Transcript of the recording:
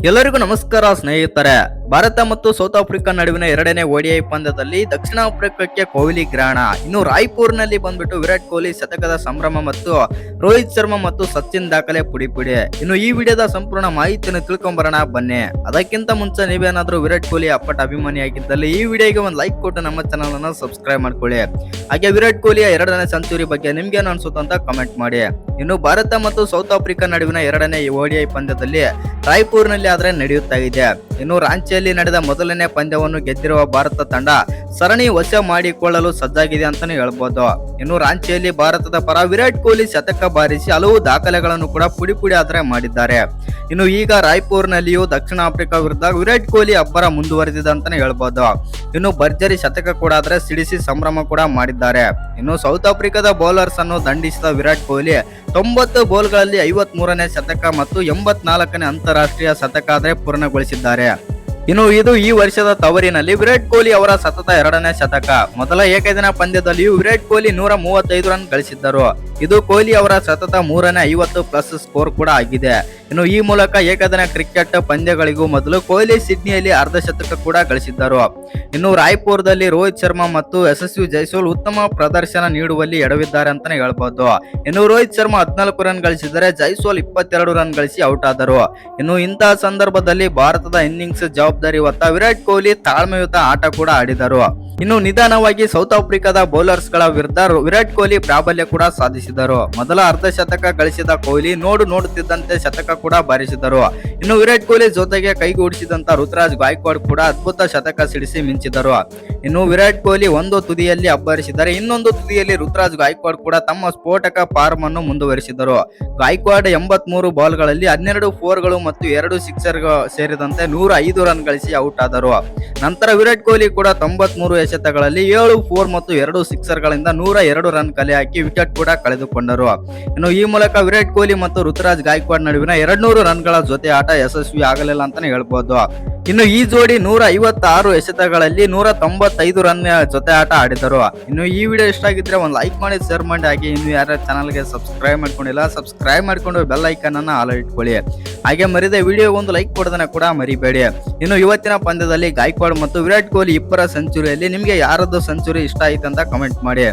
ಎಲ್ಲರಿಗೂ ನಮಸ್ಕಾರ ಸ್ನೇಹಿತರೆ. ಭಾರತ ಮತ್ತು ಸೌತ್ ಆಫ್ರಿಕಾ ನಡುವಿನ ಎರಡನೇ ಓಡಿಐ ಪಂದ್ಯದಲ್ಲಿ ದಕ್ಷಿಣ ಆಫ್ರಿಕಾಕ್ಕೆ ಕೊಹ್ಲಿ ಗ್ರಹಣ. ಇನ್ನು ರಾಯ್ಪುರ್ನಲ್ಲಿ ಬಂದ್ಬಿಟ್ಟು ವಿರಾಟ್ ಕೊಹ್ಲಿ ಶತಕದ ಸಂಭ್ರಮ ಮತ್ತು ರೋಹಿತ್ ಶರ್ಮಾ ಮತ್ತು ಸಚಿನ್ ದಾಖಲೆ ಪುಡಿ. ಇನ್ನು ಈ ವಿಡಿಯೋದ ಸಂಪೂರ್ಣ ಮಾಹಿತಿಯನ್ನು ತಿಳ್ಕೊಂಬರೋಣ ಬನ್ನಿ. ಅದಕ್ಕಿಂತ ಮುಂಚೆ ನೀವೇನಾದ್ರೂ ವಿರಾಟ್ ಕೊಹ್ಲಿ ಅಪ್ಪಟ ಅಭಿಮಾನಿಯಾಗಿದ್ದಲ್ಲಿ ಈ ವಿಡಿಯೋಗೆ ಒಂದು ಲೈಕ್ ಕೊಟ್ಟು ನಮ್ಮ ಚಾನಲ್ ಅನ್ನು ಸಬ್ಸ್ಕ್ರೈಬ್ ಮಾಡ್ಕೊಳ್ಳಿ. ಹಾಗೆ ವಿರಾಟ್ ಕೊಹ್ಲಿಯ ಎರಡನೇ ಸೆಂಚುರಿ ಬಗ್ಗೆ ನಿಮ್ಗೇನು ಅನ್ಸುತ್ತೆ ಅಂತ ಕಮೆಂಟ್ ಮಾಡಿ. ಇನ್ನು ಭಾರತ ಮತ್ತು ಸೌತ್ ಆಫ್ರಿಕಾ ನಡುವಿನ ಎರಡನೇ ಓಡಿಐ ಪಂದ್ಯದಲ್ಲಿ ರಾಯ್ಪುರ್ನಲ್ಲಿ ಆದ್ರೆ ನಡೆಯುತ್ತಾ ಇದೆ. ಇನ್ನು ರಾಂಚಿಯಲ್ಲಿ ನಡೆದ ಮೊದಲನೇ ಪಂದ್ಯವನ್ನು ಗೆದ್ದಿರುವ ಭಾರತ ತಂಡ ಸರಣಿ ವಶ ಮಾಡಿಕೊಳ್ಳಲು ಸಜ್ಜಾಗಿದೆ ಅಂತಾನೆ ಹೇಳ್ಬೋದು. ಇನ್ನು ರಾಂಚಿಯಲ್ಲಿ ಭಾರತದ ಪರ ವಿರಾಟ್ ಕೊಹ್ಲಿ ಶತಕ ಬಾರಿಸಿ ಹಲವು ದಾಖಲೆಗಳನ್ನು ಕೂಡ ಪುಡಿ ಆದ್ರೆ ಮಾಡಿದ್ದಾರೆ. ಇನ್ನು ಈಗ ರಾಯ್ಪುರ್ನಲ್ಲಿಯೂ ದಕ್ಷಿಣ ಆಫ್ರಿಕಾ ವಿರುದ್ಧ ವಿರಾಟ್ ಕೊಹ್ಲಿ ಅಬ್ಬರ ಮುಂದುವರೆದಿದೆ ಅಂತಾನೆ ಹೇಳ್ಬೋದು. ಇನ್ನು ಭರ್ಜರಿ ಶತಕ ಕೂಡ ಆದ್ರೆ ಸಿಡಿಸಿ ಸಂಭ್ರಮ ಕೂಡ ಮಾಡಿದ್ದಾರೆ. ಇನ್ನು ಸೌತ್ ಆಫ್ರಿಕಾದ ಬೌಲರ್ಸ್ ಅನ್ನು ದಂಡಿಸಿದ ವಿರಾಟ್ ಕೊಹ್ಲಿ 90 ಬಾಲ್ಗಳಲ್ಲಿ 53ನೇ ಶತಕ ಮತ್ತು 84ನೇ ಅಂತಾರಾಷ್ಟ್ರೀಯ ಶತಕ ಆದ್ರೆ ಪೂರ್ಣಗೊಳಿಸಿದ್ದಾರೆ. ಇನ್ನು ಇದು ಈ ವರ್ಷದ ತವರಿನಲ್ಲಿ ವಿರಾಟ್ ಕೊಹ್ಲಿ ಅವರ ಸತತ ಎರಡನೇ ಶತಕ. ಮೊದಲ ಏಕದಿನ ಪಂದ್ಯದಲ್ಲಿಯೂ ವಿರಾಟ್ ಕೊಹ್ಲಿ 135 ರನ್ ಗಳಿಸಿದ್ದರು. ಇದು ಕೊಹ್ಲಿ ಅವರ ಸತತ 3ನೇ 50+ ಸ್ಕೋರ್ ಕೂಡ ಆಗಿದೆ. ಇನ್ನು ಈ ಮೂಲಕ ಏಕದಿನ ಕ್ರಿಕೆಟ್ ಪಂದ್ಯಗಳಿಗೂ ಮೊದಲು ಕೊಹ್ಲಿ ಸಿಡ್ನಿಯಲ್ಲಿ ಅರ್ಧಶತಕ ಕೂಡ ಗಳಿಸಿದ್ದರು. ಇನ್ನು ರಾಯ್ಪುರದಲ್ಲಿ ರೋಹಿತ್ ಶರ್ಮಾ ಮತ್ತು ಯಶಸ್ವಿ ಜೈಸ್ವಾಲ್ ಉತ್ತಮ ಪ್ರದರ್ಶನ ನೀಡುವಲ್ಲಿ ಎಡವಿದ್ದಾರೆ ಅಂತಾನೆ ಹೇಳ್ಬಹುದು. ಇನ್ನು ರೋಹಿತ್ ಶರ್ಮಾ 14 ರನ್ ಗಳಿಸಿದರೆ ಜೈಸ್ವಾಲ್ 22 ರನ್ ಗಳಿಸಿ ಔಟ್ ಆದರು. ಇನ್ನು ಇಂತಹ ಸಂದರ್ಭದಲ್ಲಿ ಭಾರತದ ಇನ್ನಿಂಗ್ಸ್ ಜವಾಬ್ದಾರಿ ಹೊತ್ತ ವಿರಾಟ್ ಕೊಹ್ಲಿ ತಾಳ್ಮೆಯುತ ಆಟ ಕೂಡ ಆಡಿದರು. ಇನ್ನು ನಿಧಾನವಾಗಿ ಸೌತ್ ಆಫ್ರಿಕಾದ ಬೌಲರ್ಸ್ ಗಳ ವಿರುದ್ಧ ವಿರಾಟ್ ಕೊಹ್ಲಿ ಪ್ರಾಬಲ್ಯ ಕೂಡ ಸಾಧಿಸಿದರು. ಮೊದಲ ಅರ್ಧ ಶತಕ ಗಳಿಸಿದ ಕೊಹ್ಲಿ ನೋಡುತ್ತಿದ್ದಂತೆ ಶತಕ ಕೂಡ ಬಾರಿಸಿದರು. ಇನ್ನು ವಿರಾಟ್ ಕೊಹ್ಲಿ ಜೊತೆಗೆ ಕೈಗೂಡಿಸಿದಂತ ಋತುರಾಜ್ ಗಾಯಕ್ವಾಡ್ ಕೂಡ ಅದ್ಭುತ ಶತಕ ಸಿಡಿಸಿ ಮಿಂಚಿದರು. ಇನ್ನು ವಿರಾಟ್ ಕೊಹ್ಲಿ ಒಂದು ತುದಿಯಲ್ಲಿ ಅಬ್ಬರಿಸಿದರೆ ಇನ್ನೊಂದು ತುದಿಯಲ್ಲಿ ಋತುರಾಜ್ ಗಾಯಕ್ವಾಡ್ ಕೂಡ ತಮ್ಮ ಸ್ಫೋಟಕ ಫಾರ್ಮ್ ಅನ್ನು ಮುಂದುವರಿಸಿದರು. ಗಾಯಕ್ವಾಡ್ 83 ಬಾಲ್ಗಳಲ್ಲಿ 12 ಫೋರ್ಗಳು ಮತ್ತು 2 ಸಿಕ್ಸರ್ ಸೇರಿದಂತೆ 105 ರನ್ ಗಳಿಸಿ ಔಟ್ ಆದರು. ನಂತರ ವಿರಾಟ್ ಕೊಹ್ಲಿ ಕೂಡ 93 ಎಸೆತಗಳಲ್ಲಿ 7 ಫೋರ್ ಮತ್ತು 2 ಸಿಕ್ಸರ್ ಗಳಿಂದ 102 ರನ್ ಕಲೆ ಹಾಕಿ ವಿಕೆಟ್ ಕೂಡ ಕಳೆದುಕೊಂಡರು. ಇನ್ನು ಈ ಮೂಲಕ ವಿರಾಟ್ ಕೊಹ್ಲಿ ಮತ್ತು ಋತುರಾಜ್ ಗಾಯಕ್ವಾಡ್ ನಡುವಿನ 200 ರನ್ಗಳ ಜೊತೆ ಆಟ ಯಶಸ್ವಿ ಆಗಲಿಲ್ಲ ಅಂತಾನೆ ಹೇಳ್ಬೋದು. ಇನ್ನು ಈ ಜೋಡಿ 156 ಎಸೆತಗಳಲ್ಲಿ 195 ರನ್ ಜೊತೆ ಆಟ ಆಡಿದರು. ಇನ್ನು ಈ ವಿಡಿಯೋ ಇಷ್ಟ ಆಗಿದ್ರೆ ಒಂದು ಲೈಕ್ ಮಾಡಿ, ಶೇರ್ ಮಾಡಿ. ಹಾಗೆ ಇನ್ನು ಯಾರ ಚಾನಲ್ಗೆ ಸಬ್ಸ್ಕ್ರೈಬ್ ಮಾಡ್ಕೊಂಡಿಲ್ಲ ಸಬ್ಸ್ಕ್ರೈಬ್ ಮಾಡ್ಕೊಂಡು ಬೆಲ್ ಐಕನ್ ಅನ್ನ ಆಲ್ ಇಟ್ಕೊಳ್ಳಿ. ಹಾಗೆ ಮರಿದ ವಿಡಿಯೋ ಒಂದು ಲೈಕ್ ಕೊಡೋದನ್ನ ಕೂಡ ಮರಿಬೇಡಿ. ಇನ್ನು ಇವತ್ತಿನ ಪಂದ್ಯದಲ್ಲಿ ಗಾಯಕ್ವಾಡ್ ಮತ್ತು ವಿರಾಟ್ ಕೊಹ್ಲಿ ಇಬ್ಬರ ಸೆಂಚುರಿಯಲ್ಲಿ ನಿಮಗೆ ಯಾರದ್ದು ಸೆಂಚುರಿ ಇಷ್ಟ ಆಯ್ತು ಅಂತ ಕಮೆಂಟ್ ಮಾಡಿ.